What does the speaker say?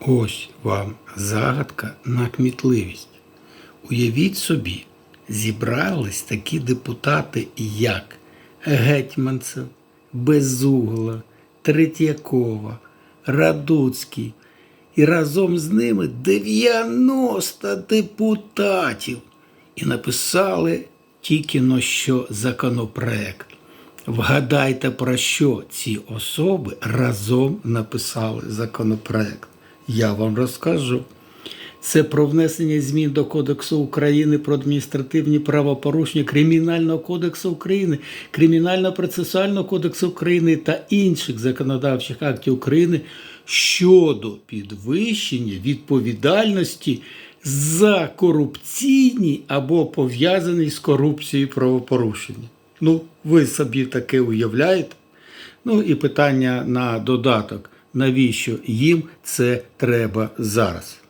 Ось вам загадка на кмітливість. Уявіть собі, зібрались такі депутати, як Гетманцев, Безугла, Третьякова, Радуцький. І разом з ними 90 депутатів. І написали тільки-но що законопроект. Вгадайте, про що ці особи разом написали законопроект. Я вам розкажу. Це про внесення змін до Кодексу України про адміністративні правопорушення, Кримінального кодексу України, Кримінально-процесуального кодексу України та інших законодавчих актів України щодо підвищення відповідальності за корупційні або пов'язані з корупцією правопорушення. Ви собі таке уявляєте? І питання на додаток. Навіщо їм це треба зараз?